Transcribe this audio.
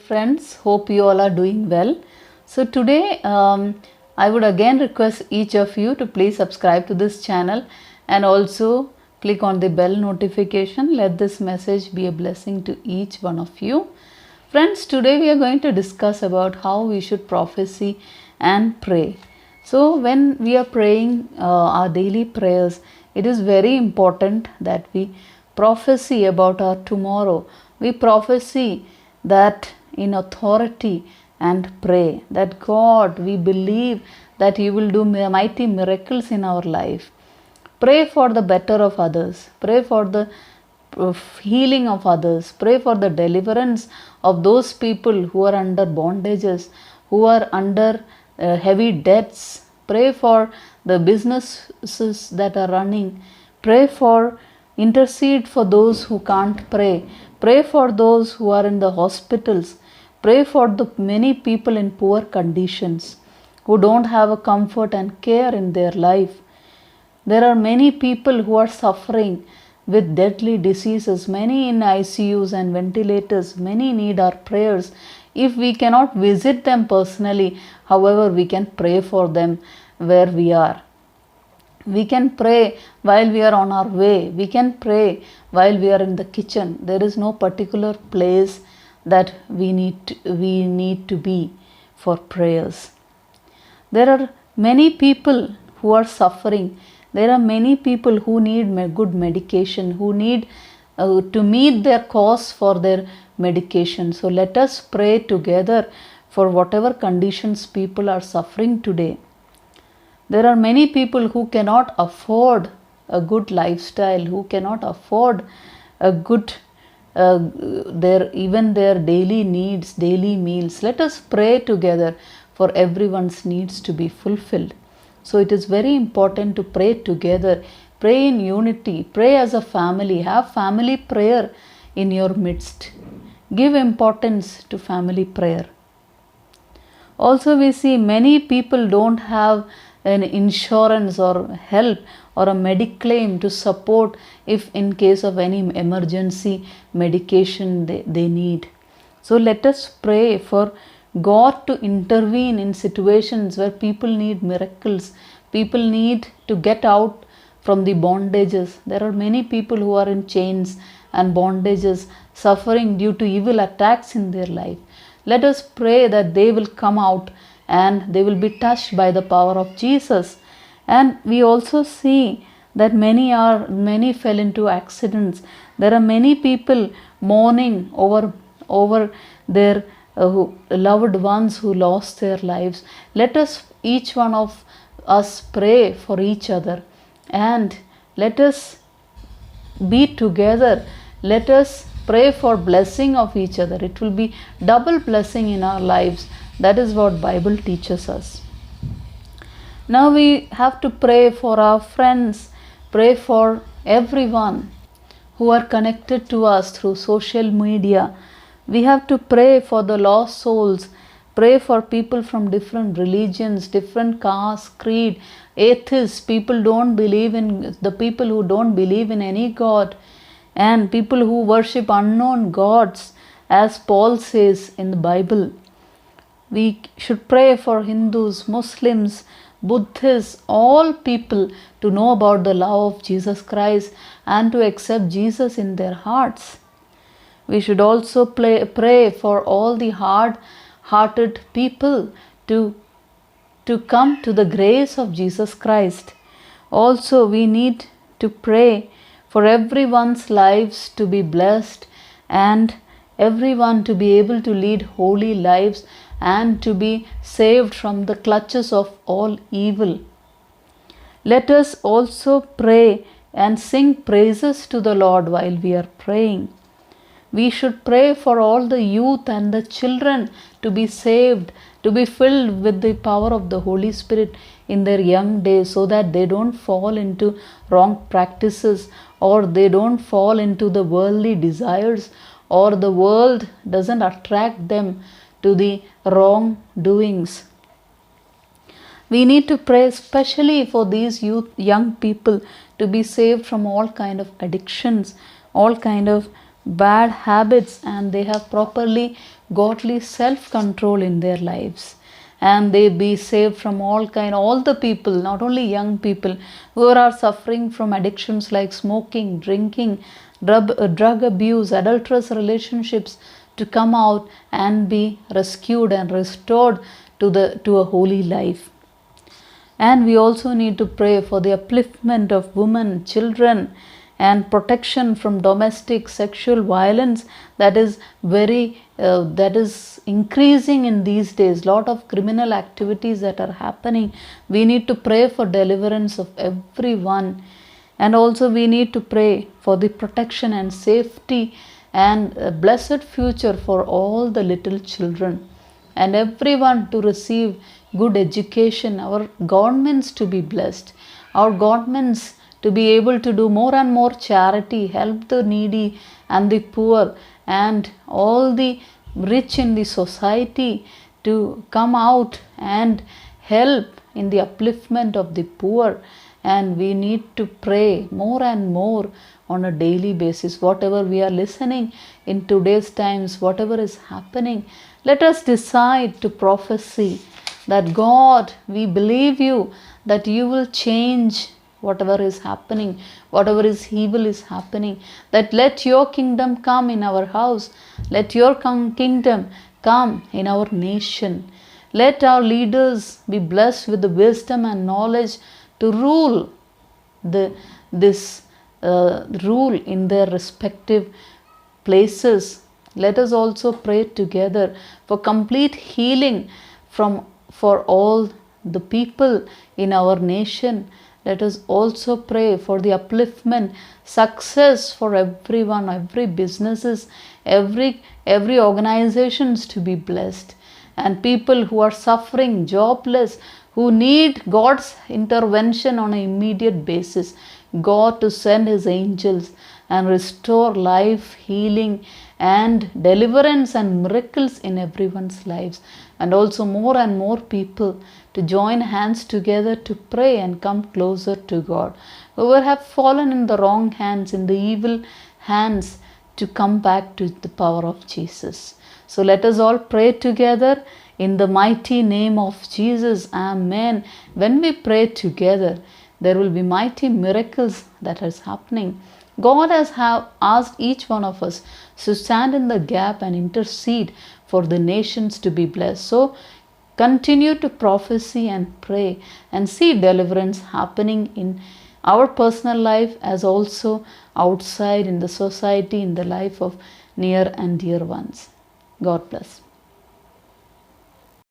friends, hope you all are doing well. So today I would again request each of you to please subscribe to this channel and also click on the bell notification. Let this message be a blessing to each one of you. Friends, today we are going to discuss about how we should prophesy and pray. So when we are praying our daily prayers, it is very important that we prophesy about our tomorrow. We prophesy that in authority and pray that God, we believe that He will do mighty miracles in our life. Pray for the better of others. Pray for the healing of others. Pray for the deliverance of those people who are under bondages, who are under heavy debts. Pray for the businesses that are running. Pray for, intercede for those who can't pray. Pray for those who are in the hospitals. Pray for the many people in poor conditions who don't have a comfort and care in their life. There are many people who are suffering with deadly diseases, many in ICUs and ventilators. Many need our prayers. If we cannot visit them personally, however, we can pray for them where we are. We can pray while we are on our way. We can pray while we are in the kitchen. There is no particular place that we need to be for prayers. There are many people who are suffering. There are many people who need good medication, who need to meet their costs for their medication. So let us pray together for whatever conditions people are suffering today. There are many people who cannot afford a good lifestyle, who cannot afford a good their daily needs, daily meals. Let us pray together for everyone's needs to be fulfilled. So it is very important to pray together, pray in unity, pray as a family, have family prayer in your midst. Give importance to family prayer. Also, we see many people don't have an insurance or help or a mediclaim to support if in case of any emergency medication they need. So let us pray for God to intervene in situations where people need miracles. People need to get out from the bondages. There are many people who are in chains and bondages, suffering due to evil attacks in their life. Let us pray that they will come out and they will be touched by the power of Jesus. And we also see that many fell into accidents. There are many people mourning over their loved ones who lost their lives. Let us, each one of us, pray for each other and let us be together. Let us pray for blessing of each other. It will be double blessing in our lives. That is what Bible teaches us. Now we have to pray for our friends, pray for everyone who are connected to us through social media. We have to pray for the lost souls, pray for people from different religions, different castes, creed, atheists, the people who don't believe in any God, and people who worship unknown gods, as Paul says in the Bible. We should pray for Hindus, Muslims, Buddhists, all people to know about the love of Jesus Christ and to accept Jesus in their hearts. We should also pray for all the hard-hearted people to come to the grace of Jesus Christ. Also, we need to pray for everyone's lives to be blessed and everyone to be able to lead holy lives and to be saved from the clutches of all evil. Let us also pray and sing praises to the Lord while we are praying. We should pray for all the youth and the children to be saved, to be filled with the power of the Holy Spirit in their young days, so that they don't fall into wrong practices or they don't fall into the worldly desires, or the world doesn't attract them to the wrong doings. We need to pray especially for these young people to be saved from all kind of addictions, all kind of bad habits, and they have properly godly self-control in their lives, and they be saved from all the people, not only young people who are suffering from addictions like smoking, drinking, drug abuse, adulterous relationships, to come out and be rescued and restored to a holy life. And we also need to pray for the upliftment of women, children, and protection from domestic sexual violence that is that is increasing in these days. Lot of criminal activities that are happening. We need to pray for deliverance of everyone, and also we need to pray for the protection and safety and a blessed future for all the little children, and everyone to receive good education, our governments to be blessed, our governments to be able to do more and more charity, help the needy and the poor, and all the rich in the society to come out and help in the upliftment of the poor. And we need to pray more and more on a daily basis. Whatever we are listening in today's times, whatever is happening, let us decide to prophesy that God, we believe you, that you will change whatever is happening, whatever is evil is happening, that let your kingdom come in our house, let your kingdom come in our nation. Let our leaders be blessed with the wisdom and knowledge to rule rule in their respective places. Let us also pray together for complete healing for all the people in our nation. Let us also pray for the upliftment, success for everyone, every businesses, every organizations to be blessed, and people who are suffering, jobless, who need God's intervention on an immediate basis. God to send His angels and restore life, healing, and deliverance and miracles in everyone's lives. And also more and more people to join hands together to pray and come closer to God. Whoever have fallen in the wrong hands, in the evil hands, to come back to the power of Jesus. So let us all pray together in the mighty name of Jesus. Amen. When we pray together, there will be mighty miracles that is happening. God has asked each one of us to stand in the gap and intercede for the nations to be blessed. So continue to prophesy and pray and see deliverance happening in our personal life as also outside in the society, in the life of near and dear ones. God bless.